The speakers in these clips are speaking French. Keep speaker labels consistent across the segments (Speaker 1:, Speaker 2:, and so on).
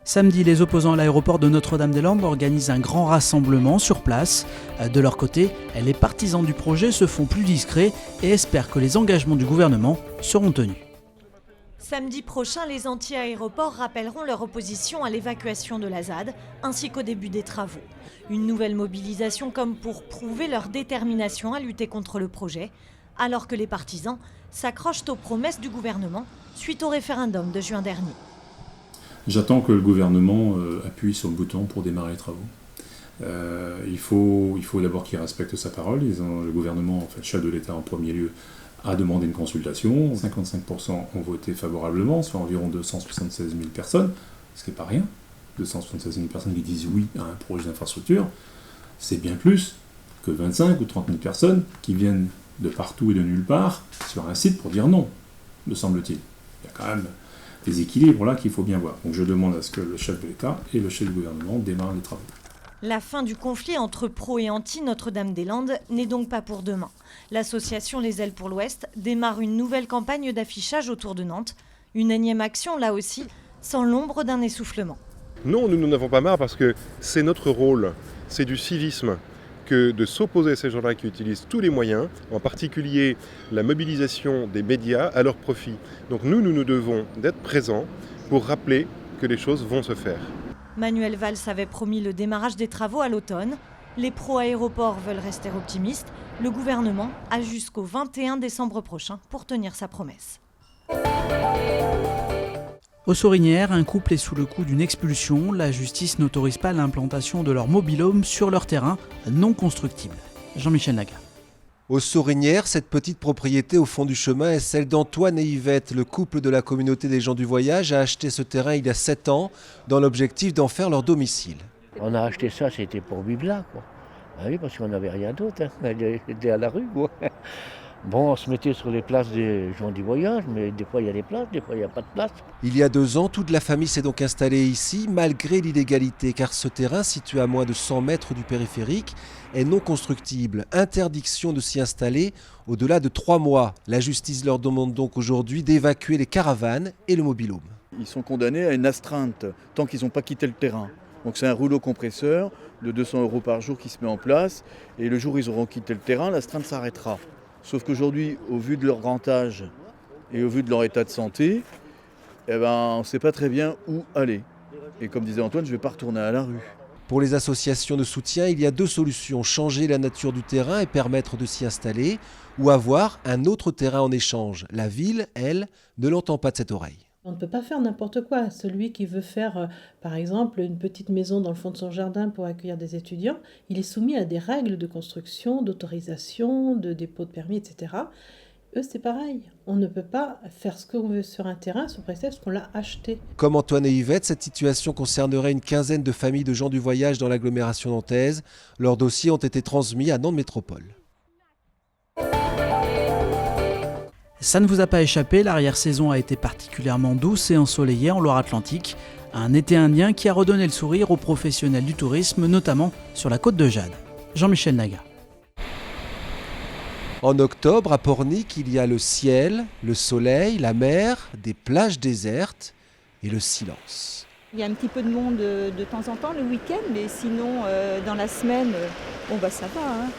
Speaker 1: Samedi, les opposants à l'aéroport de Notre-Dame-des-Landes organisent un grand rassemblement sur place. De leur côté, les partisans du projet se font plus discrets et espèrent que les engagements du gouvernement seront tenus.
Speaker 2: Samedi prochain, les anti-aéroports rappelleront leur opposition à l'évacuation de la ZAD ainsi qu'au début des travaux. Une nouvelle mobilisation comme pour prouver leur détermination à lutter contre le projet, alors que les partisans s'accrochent aux promesses du gouvernement suite au référendum de juin dernier.
Speaker 3: J'attends que le gouvernement appuie sur le bouton pour démarrer les travaux. Il faut d'abord qu'il respecte sa parole. Le gouvernement, en fait, chef de l'État en premier lieu, a demandé une consultation. 55% ont voté favorablement, soit environ 276 000 personnes, ce qui n'est pas rien. 276 000 personnes qui disent oui à un projet d'infrastructure, c'est bien plus que 25 ou 30 000 personnes qui viennent de partout et de nulle part sur un site pour dire non, me semble-t-il. Il y a quand même des équilibres là qu'il faut bien voir. Donc je demande à ce que le chef de l'État et le chef du gouvernement démarrent les travaux.
Speaker 2: La fin du conflit entre pro et anti Notre-Dame-des-Landes n'est donc pas pour demain. L'association Les Ailes pour l'Ouest démarre une nouvelle campagne d'affichage autour de Nantes. Une énième action, là aussi, sans l'ombre d'un essoufflement.
Speaker 4: Non, nous n'en avons pas marre parce que c'est notre rôle, c'est du civisme que de s'opposer à ces gens-là qui utilisent tous les moyens, en particulier la mobilisation des médias à leur profit. Donc nous devons d'être présents pour rappeler que les choses vont se faire.
Speaker 2: Manuel Valls avait promis le démarrage des travaux à l'automne. Les pro-aéroports veulent rester optimistes. Le gouvernement a jusqu'au 21 décembre prochain pour tenir sa promesse.
Speaker 1: Aux Sorinières, un couple est sous le coup d'une expulsion. La justice n'autorise pas l'implantation de leur mobil-home sur leur terrain non constructible. Jean-Michel Naga.
Speaker 5: Aux Sorinières, cette petite propriété au fond du chemin est celle d'Antoine et Yvette. Le couple de la communauté des gens du voyage a acheté ce terrain il y a 7 ans dans l'objectif d'en faire leur domicile.
Speaker 6: On a acheté ça, c'était pour vivre là, quoi. Ah oui, parce qu'on n'avait rien d'autre, hein. Elle était à la rue, quoi. Bon, on se mettait sur les places des gens du voyage, mais des fois il y a des places, des fois il n'y a pas de place.
Speaker 5: Il y a 2 ans, toute la famille s'est donc installée ici, malgré l'illégalité, car ce terrain, situé à moins de 100 mètres du périphérique, est non constructible. Interdiction de s'y installer au-delà de 3 mois. La justice leur demande donc aujourd'hui d'évacuer les caravanes et le mobil-home.
Speaker 7: Ils sont condamnés à une astreinte tant qu'ils n'ont pas quitté le terrain. Donc c'est un rouleau compresseur de 200 € par jour qui se met en place. Et le jour où ils auront quitté le terrain, l'astreinte s'arrêtera. Sauf qu'aujourd'hui, au vu de leur grand âge et au vu de leur état de santé, on ne sait pas très bien où aller. Et comme disait Antoine, je ne vais pas retourner à la rue.
Speaker 5: Pour les associations de soutien, il y a 2 solutions. Changer la nature du terrain et permettre de s'y installer, ou avoir un autre terrain en échange. La ville, elle, ne l'entend pas de cette oreille.
Speaker 8: On ne peut pas faire n'importe quoi. Celui qui veut faire, par exemple, une petite maison dans le fond de son jardin pour accueillir des étudiants, il est soumis à des règles de construction, d'autorisation, de dépôt de permis, etc. Eux, c'est pareil. On ne peut pas faire ce qu'on veut sur un terrain sous prétexte qu'on l'a acheté.
Speaker 5: Comme Antoine et Yvette, cette situation concernerait une quinzaine de familles de gens du voyage dans l'agglomération nantaise. Leurs dossiers ont été transmis à Nantes Métropole.
Speaker 1: Ça ne vous a pas échappé, l'arrière-saison a été particulièrement douce et ensoleillée en Loire-Atlantique. Un été indien qui a redonné le sourire aux professionnels du tourisme, notamment sur la côte de Jade. Jean-Michel Naga.
Speaker 5: En octobre, à Pornic, il y a le ciel, le soleil, la mer, des plages désertes et le silence.
Speaker 9: Il y a un petit peu de monde de temps en temps le week-end, mais sinon, dans la semaine, ça va, hein.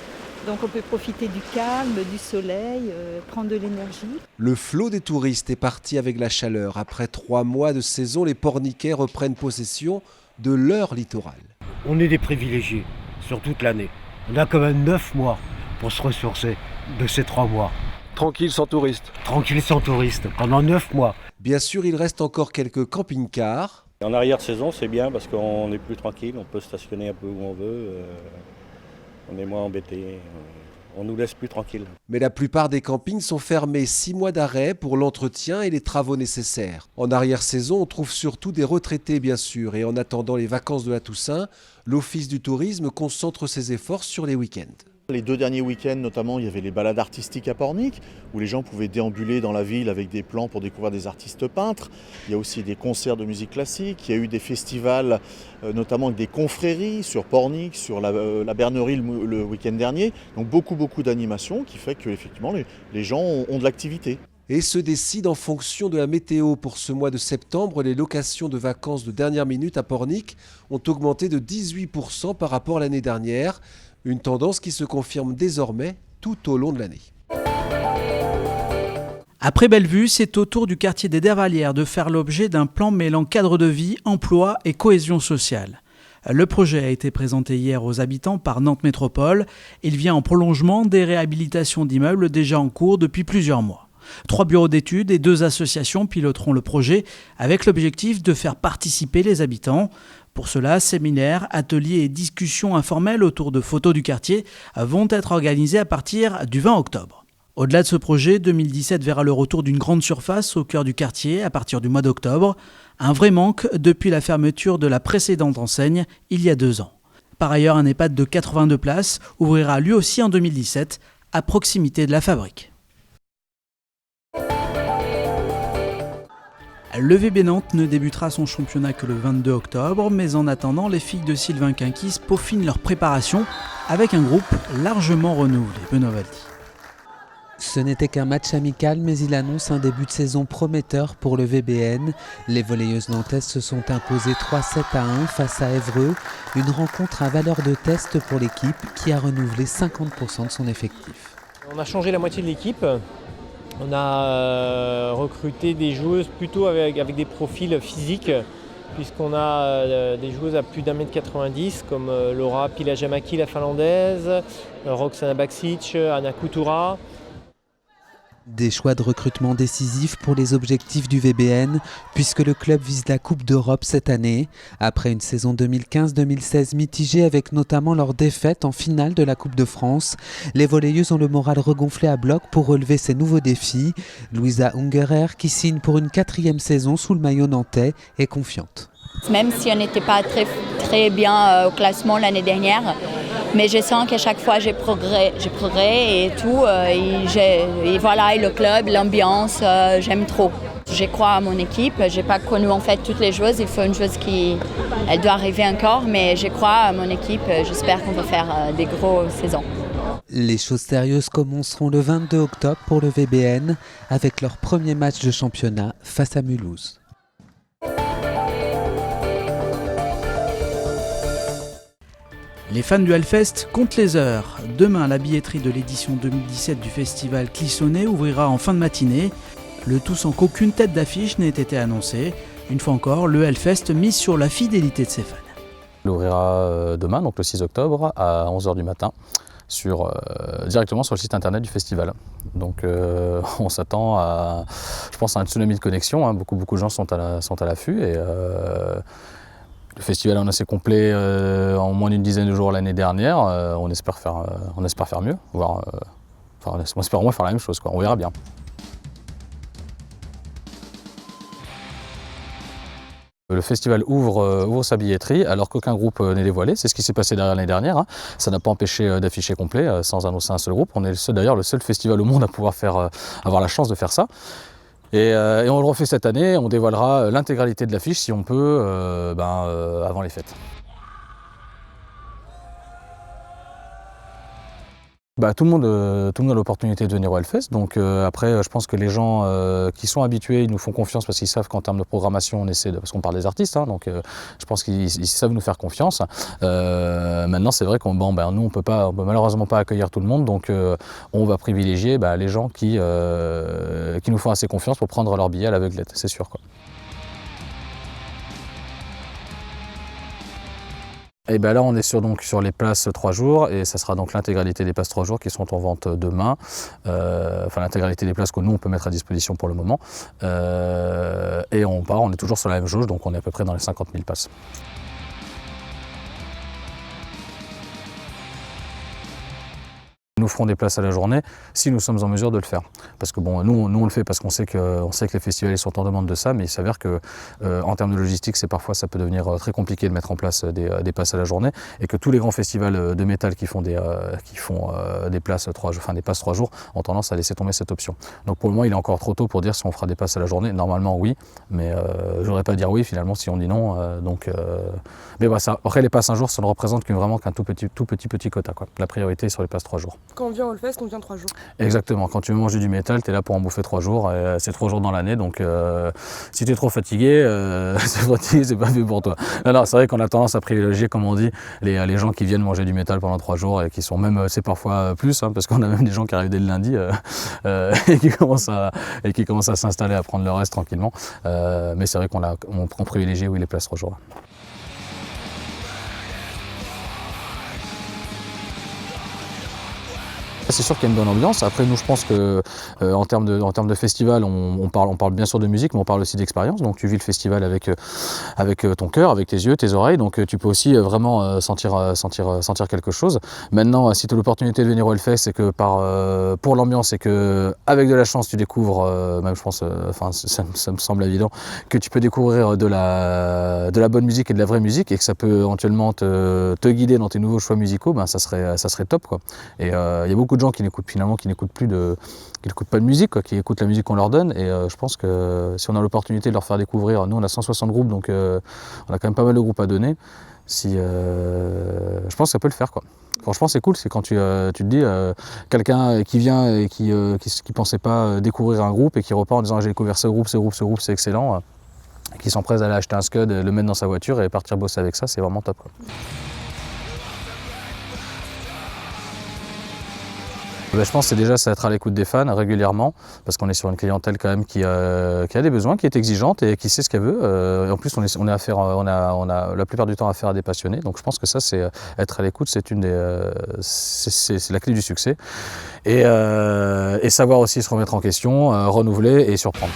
Speaker 9: Donc on peut profiter du calme, du soleil, prendre de l'énergie.
Speaker 5: Le flot des touristes est parti avec la chaleur. Après 3 mois de saison, les Porniquais reprennent possession de leur littoral.
Speaker 10: On est des privilégiés sur toute l'année. On a quand même 9 mois pour se ressourcer de ces 3 mois.
Speaker 5: Tranquille sans touristes.
Speaker 10: Tranquille sans touristes, pendant 9 mois.
Speaker 5: Bien sûr, il reste encore quelques camping-cars.
Speaker 11: En arrière-saison, c'est bien parce qu'on est plus tranquille, on peut stationner un peu où on veut. On est moins embêtés, on nous laisse plus tranquilles.
Speaker 5: Mais la plupart des campings sont fermés. 6 mois d'arrêt pour l'entretien et les travaux nécessaires. En arrière-saison, on trouve surtout des retraités bien sûr. Et en attendant les vacances de la Toussaint, l'Office du tourisme concentre ses efforts sur les week-ends.
Speaker 7: Les 2 derniers week-ends notamment, il y avait les balades artistiques à Pornic, où les gens pouvaient déambuler dans la ville avec des plans pour découvrir des artistes peintres. Il y a aussi des concerts de musique classique, il y a eu des festivals, notamment avec des confréries sur Pornic, sur la Bernerie le week-end dernier. Donc beaucoup d'animations qui fait que effectivement les gens ont de l'activité.
Speaker 5: et se décide en fonction de la météo. Pour ce mois de septembre, les locations de vacances de dernière minute à Pornic ont augmenté de 18% par rapport à l'année dernière. Une tendance qui se confirme désormais tout au long de l'année.
Speaker 1: Après Bellevue, c'est au tour du quartier des Dervalières de faire l'objet d'un plan mêlant cadre de vie, emploi et cohésion sociale. Le projet a été présenté hier aux habitants par Nantes Métropole. Il vient en prolongement des réhabilitations d'immeubles déjà en cours depuis plusieurs mois. 3 bureaux d'études et 2 associations piloteront le projet avec l'objectif de faire participer les habitants. Pour cela, séminaires, ateliers et discussions informelles autour de photos du quartier vont être organisés à partir du 20 octobre. Au-delà de ce projet, 2017 verra le retour d'une grande surface au cœur du quartier à partir du mois d'octobre. Un vrai manque depuis la fermeture de la précédente enseigne il y a 2 ans. Par ailleurs, un EHPAD de 82 places ouvrira lui aussi en 2017 à proximité de la fabrique. Le VB Nantes ne débutera son championnat que le 22 octobre, mais en attendant, les filles de Sylvain Quinquis peaufinent leur préparation avec un groupe largement renouvelé. Benoît Valdi.
Speaker 12: Ce n'était qu'un match amical, mais il annonce un début de saison prometteur pour le VBN. Les volleyeuses nantaises se sont imposées 3-7-1 face à Évreux. Une rencontre à valeur de test pour l'équipe qui a renouvelé 50% de son effectif.
Speaker 13: On a changé la moitié de l'équipe. On a recruté des joueuses plutôt avec des profils physiques, puisqu'on a des joueuses à plus d'1m90 comme Laura Pilajamaki, la finlandaise, Roxana Baksic, Anna Koutoura.
Speaker 12: Des choix de recrutement décisifs pour les objectifs du VBN, puisque le club vise la Coupe d'Europe cette année. Après une saison 2015-2016 mitigée avec notamment leur défaite en finale de la Coupe de France, les volleyeuses ont le moral regonflé à bloc pour relever ces nouveaux défis. Louisa Ungerer, qui signe pour une 4e saison sous le maillot nantais, est confiante.
Speaker 14: Même si on n'était pas très bien au classement l'année dernière, mais je sens qu'à chaque fois j'ai progrès et tout, et voilà, et le club, l'ambiance, j'aime trop. Je crois à mon équipe, j'ai pas connu en fait toutes les joueuses, il faut une joueuse elle doit arriver encore, mais je crois à mon équipe, j'espère qu'on va faire des grosses saisons.
Speaker 12: Les choses sérieuses commenceront le 22 octobre pour le VBN, avec leur premier match de championnat face à Mulhouse.
Speaker 1: Les fans du Hellfest comptent les heures. Demain, la billetterie de l'édition 2017 du festival Clissonnet ouvrira en fin de matinée. Le tout sans qu'aucune tête d'affiche n'ait été annoncée. Une fois encore, le Hellfest mise sur la fidélité de ses fans.
Speaker 15: Il ouvrira demain, donc le 6 octobre, à 11h du matin, directement sur le site internet du festival. Donc on s'attend à, je pense, à un tsunami de connexion. Beaucoup de gens sont à l'affût. Et, le festival est assez complet en moins d'une dizaine de jours l'année dernière. On espère faire mieux, on espère au moins faire la même chose, quoi. On verra bien. Le festival ouvre sa billetterie alors qu'aucun groupe n'est dévoilé. C'est ce qui s'est passé derrière l'année dernière. Ça n'a pas empêché d'afficher complet sans annoncer un seul groupe. On est d'ailleurs le seul festival au monde à pouvoir avoir la chance de faire ça. Et on le refait cette année, on dévoilera l'intégralité de l'affiche si on peut avant les fêtes. Tout le monde a l'opportunité de venir au Hellfest, donc après je pense que les gens qui sont habitués, ils nous font confiance parce qu'ils savent qu'en termes de programmation, parce qu'on parle des artistes, donc je pense qu'ils savent nous faire confiance. Maintenant c'est vrai nous on peut malheureusement pas accueillir tout le monde, donc on va privilégier les gens qui nous font assez confiance pour prendre leur billet à l'aveuglette, c'est sûr, quoi. Et là on est sur les places 3 jours et ça sera donc l'intégralité des places 3 jours qui sont en vente demain, l'intégralité des places que nous on peut mettre à disposition pour le moment, et on est toujours sur la même jauge, donc on est à peu près dans les 50 000 places. Nous ferons des places à la journée si nous sommes en mesure de le faire. Parce que nous on le fait parce qu'on sait que les festivals sont en demande de ça, mais il s'avère que en termes de logistique, parfois ça peut devenir très compliqué de mettre en place des places à la journée, et que tous les grands festivals de métal qui font des places 3 jours, des passes 3 jours, ont tendance à laisser tomber cette option. Donc pour le moment, il est encore trop tôt pour dire si on fera des passes à la journée. Normalement oui, mais je voudrais pas dire oui finalement si on dit non. Mais après les passes un jour, ça ne représente qu'un tout petit quota, quoi. La priorité est sur les passes 3 jours.
Speaker 16: quand on vient au Hellfest, on vient 3 jours.
Speaker 15: Exactement, quand tu veux manger du métal, tu es là pour en bouffer 3 jours, et c'est 3 jours dans l'année, donc si tu es trop fatigué, c'est pas fait pour toi. Alors c'est vrai qu'on a tendance à privilégier, comme on dit, les gens qui viennent manger du métal pendant 3 jours, et qui sont même, c'est parfois plus, hein, parce qu'on a même des gens qui arrivent dès le lundi, et qui commencent à s'installer, à prendre le reste tranquillement, mais c'est vrai qu'on privilégie les places 3 jours. C'est sûr qu'il y a une bonne ambiance. Après, nous, je pense que en termes de festival, on parle bien sûr de musique, mais on parle aussi d'expérience. Donc, tu vis le festival avec ton cœur, avec tes yeux, tes oreilles. Donc, tu peux aussi vraiment sentir quelque chose. Maintenant, si tu as l'opportunité de venir au Hellfest, c'est que pour l'ambiance, c'est que avec de la chance, tu découvres, même je pense, ça me semble évident, que tu peux découvrir de la bonne musique et de la vraie musique, et que ça peut éventuellement te guider dans tes nouveaux choix musicaux. Ben, ça serait top, quoi. Et il y a beaucoup de gens qui n'écoutent pas de musique, quoi, qui écoutent la musique qu'on leur donne, et je pense que si on a l'opportunité de leur faire découvrir, nous on a 160 groupes, donc on a quand même pas mal de groupes à donner, je pense que ça peut le faire, quoi. Franchement c'est cool, c'est quand tu te dis quelqu'un qui vient et qui pensait pas découvrir un groupe et qui repart en disant j'ai découvert ce groupe c'est excellent, qui s'empresse d'aller acheter un Scud, le mettre dans sa voiture et partir bosser avec ça, c'est vraiment top, quoi. Je pense que c'est déjà être à l'écoute des fans régulièrement, parce qu'on est sur une clientèle quand même qui a des besoins, qui est exigeante et qui sait ce qu'elle veut. En plus, on a la plupart du temps affaire à des passionnés, donc je pense que ça, c'est être à l'écoute, c'est la clé du succès. Et savoir aussi se remettre en question, renouveler et surprendre.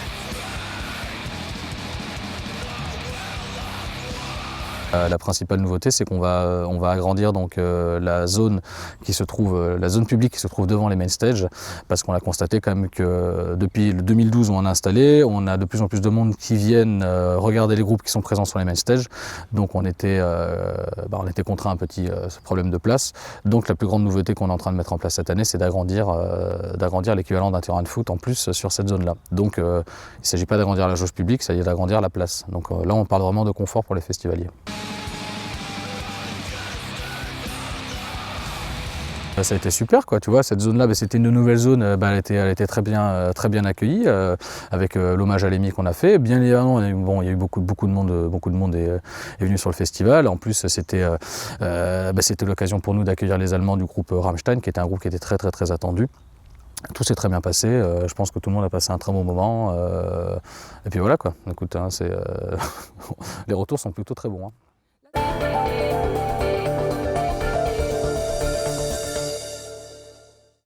Speaker 15: La principale nouveauté, c'est qu'on va agrandir donc la zone publique qui se trouve devant les main stage, parce qu'on a constaté quand même que depuis le 2012 où on a installé, on a de plus en plus de monde qui viennent regarder les groupes qui sont présents sur les main stage. Donc on était contre un petit problème de place. Donc la plus grande nouveauté qu'on est en train de mettre en place cette année, c'est d'agrandir l'équivalent d'un terrain de foot en plus sur cette zone-là. Donc il ne s'agit pas d'agrandir la jauge publique, il s'agit d'agrandir la place. Donc là on parle vraiment de confort pour les festivaliers. Ça a été super, quoi, tu vois, cette zone-là, c'était une nouvelle zone, elle était très bien accueillie, avec l'hommage à Lémi qu'on a fait. Bien évidemment, il y a eu beaucoup de monde est venu sur le festival. En plus, c'était l'occasion pour nous d'accueillir les Allemands du groupe Rammstein, qui était un groupe qui était très attendu. Tout s'est très bien passé, je pense que tout le monde a passé un très bon moment, et puis voilà, quoi. Écoute, les retours sont plutôt très bons, hein.